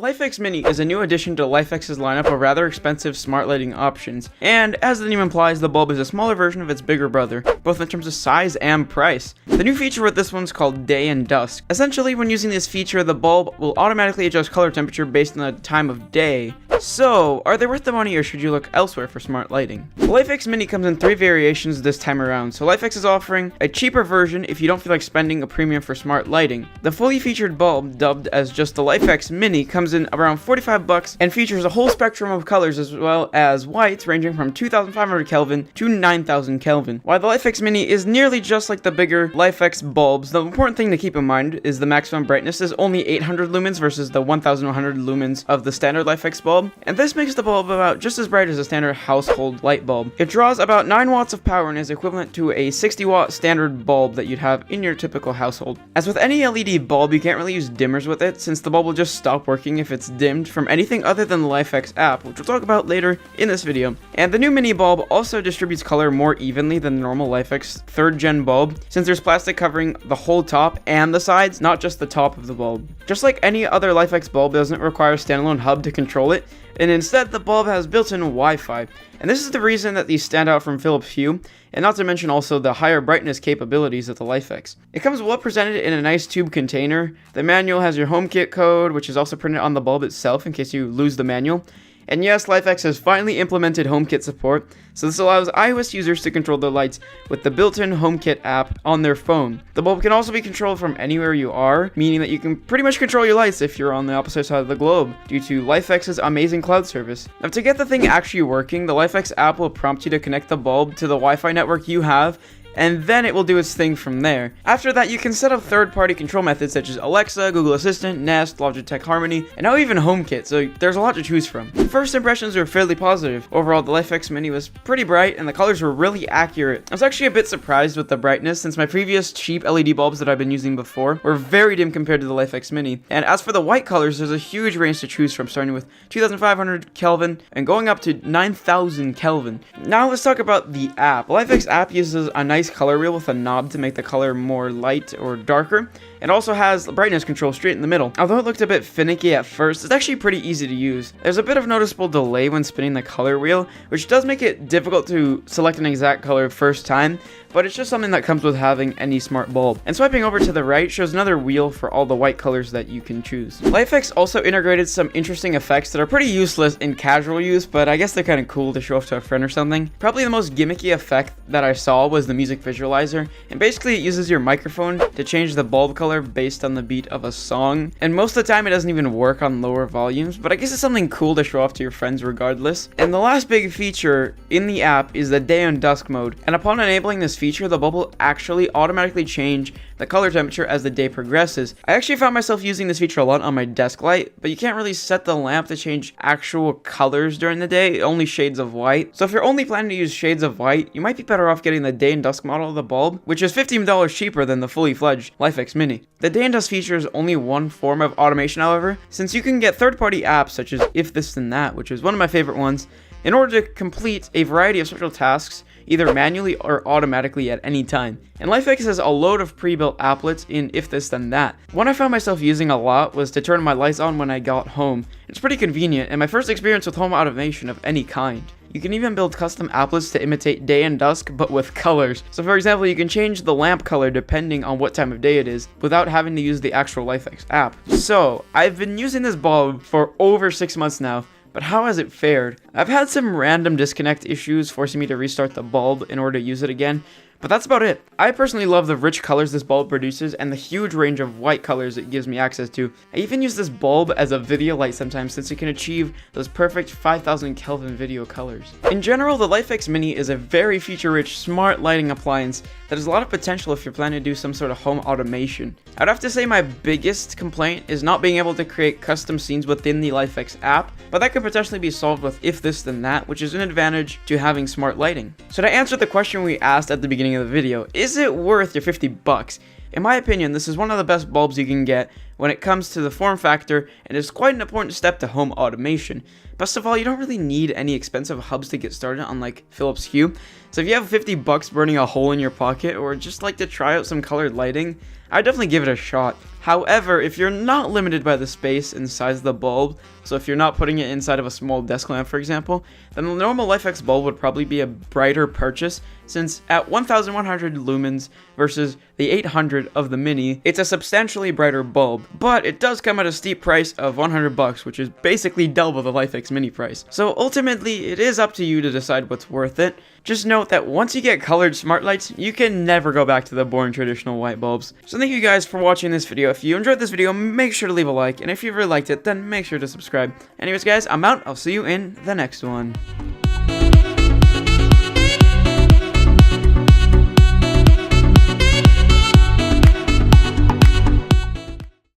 LIFX Mini is a new addition to LIFX's lineup of rather expensive smart lighting options, and as the name implies, the bulb is a smaller version of its bigger brother, both in terms of size and price. The new feature with this one's called Day and Dusk. Essentially, when using this feature, the bulb will automatically adjust color temperature based on the time of day. So, are they worth the money or should you look elsewhere for smart lighting? The LIFX Mini comes in 3 variations this time around, so LIFX is offering a cheaper version if you don't feel like spending a premium for smart lighting. The fully featured bulb, dubbed as just the LIFX Mini, comes in around $45 and features a whole spectrum of colors as well as whites ranging from 2500 Kelvin to 9000 Kelvin. While the LIFX Mini is nearly just like the bigger LIFX bulbs, the important thing to keep in mind is the maximum brightness is only 800 lumens versus the 1100 lumens of the standard LIFX bulb, and this makes the bulb about just as bright as a standard household light bulb. It draws about 9 watts of power and is equivalent to a 60 watt standard bulb that you'd have in your typical household. As with any LED bulb, you can't really use dimmers with it since the bulb will just stop working if it's dimmed from anything other than the LIFX app, which we'll talk about later in this video. And the new mini bulb also distributes color more evenly than the normal LIFX 3rd gen bulb, since there's plastic covering the whole top and the sides, not just the top of the bulb. Just like any other LIFX bulb, it doesn't require a standalone hub to control it, and instead the bulb has built-in Wi-Fi. And this is the reason that these stand out from Philips Hue, and not to mention also the higher brightness capabilities of the LIFX. It comes well presented in a nice tube container. The manual has your HomeKit code, which is also printed on the bulb itself in case you lose the manual. And yes, LIFX has finally implemented HomeKit support, so this allows iOS users to control their lights with the built-in HomeKit app on their phone. The bulb can also be controlled from anywhere you are, meaning that you can pretty much control your lights if you're on the opposite side of the globe, due to LIFX's amazing cloud service. Now, to get the thing actually working, the LIFX app will prompt you to connect the bulb to the Wi-Fi network you have, and then it will do its thing from there. After that, you can set up third-party control methods such as Alexa, Google Assistant, Nest, Logitech Harmony, and now even HomeKit, so there's a lot to choose from. First impressions were fairly positive. Overall, the LIFX Mini was pretty bright, and the colors were really accurate. I was actually a bit surprised with the brightness, since my previous cheap LED bulbs that I've been using before were very dim compared to the LIFX Mini. And as for the white colors, there's a huge range to choose from, starting with 2500 Kelvin and going up to 9000 Kelvin. Now let's talk about the app. The LIFX app uses a nice color wheel with a knob to make the color more light or darker. It also has brightness control straight in the middle. Although it looked a bit finicky at first, it's actually pretty easy to use. There's a bit of noticeable delay when spinning the color wheel, which does make it difficult to select an exact color first time, but it's just something that comes with having any smart bulb. And swiping over to the right shows another wheel for all the white colors that you can choose. LIFX also integrated some interesting effects that are pretty useless in casual use, but I guess they're kind of cool to show off to a friend or something. Probably the most gimmicky effect that I saw was the music visualizer, and basically it uses your microphone to change the bulb color based on the beat of a song, and most of the time it doesn't even work on lower volumes, but I guess it's something cool to show off to your friends regardless. And the last big feature in the app is the Day and Dusk mode, and upon enabling this feature, the bulb will actually automatically change the color temperature as the day progresses. I actually found myself using this feature a lot on my desk light, but you can't really set the lamp to change actual colors during the day, only shades of white. So if you're only planning to use shades of white, you might be better off getting the Day and Dusk model of the bulb, which is $15 cheaper than the fully fledged LIFX Mini. The Day and Dusk feature is only one form of automation, however, since you can get third-party apps such as If This Then That, which is one of my favorite ones, in order to complete a variety of special tasks, either manually or automatically at any time. And LIFX has a load of pre-built applets in If This Then That. One I found myself using a lot was to turn my lights on when I got home. It's pretty convenient, and my first experience with home automation of any kind. You can even build custom applets to imitate day and dusk, but with colors. So for example, you can change the lamp color depending on what time of day it is, without having to use the actual LIFX app. So, I've been using this bulb for over 6 months now, but how has it fared? I've had some random disconnect issues forcing me to restart the bulb in order to use it again, but that's about it. I personally love the rich colors this bulb produces and the huge range of white colors it gives me access to. I even use this bulb as a video light sometimes since it can achieve those perfect 5000 Kelvin video colors. In general, the LIFX Mini is a very feature-rich, smart lighting appliance that has a lot of potential if you're planning to do some sort of home automation. I'd have to say my biggest complaint is not being able to create custom scenes within the LIFX app, but that could potentially be solved with If This Then That, which is an advantage to having smart lighting. So to answer the question we asked at the beginning of the video, is it worth your $50? In my opinion, this is one of the best bulbs you can get when it comes to the form factor, and is quite an important step to home automation. Best of all, you don't really need any expensive hubs to get started, unlike Philips Hue. So if you have 50 bucks burning a hole in your pocket, or just like to try out some colored lighting, I'd definitely give it a shot. However, if you're not limited by the space and size of the bulb, so if you're not putting it inside of a small desk lamp, for example, then the normal LIFX bulb would probably be a brighter purchase, since at 1100 lumens versus the 800 of the Mini, it's a substantially brighter bulb, but it does come at a steep price of 100 bucks, which is basically double the LIFX Mini price. So ultimately, it is up to you to decide what's worth it. Just note that once you get colored smart lights, you can never go back to the boring traditional white bulbs. So thank you guys for watching this video. If you enjoyed this video, make sure to leave a like, and if you really liked it, then make sure to subscribe. Anyways guys, I'm out. I'll see you in the next one.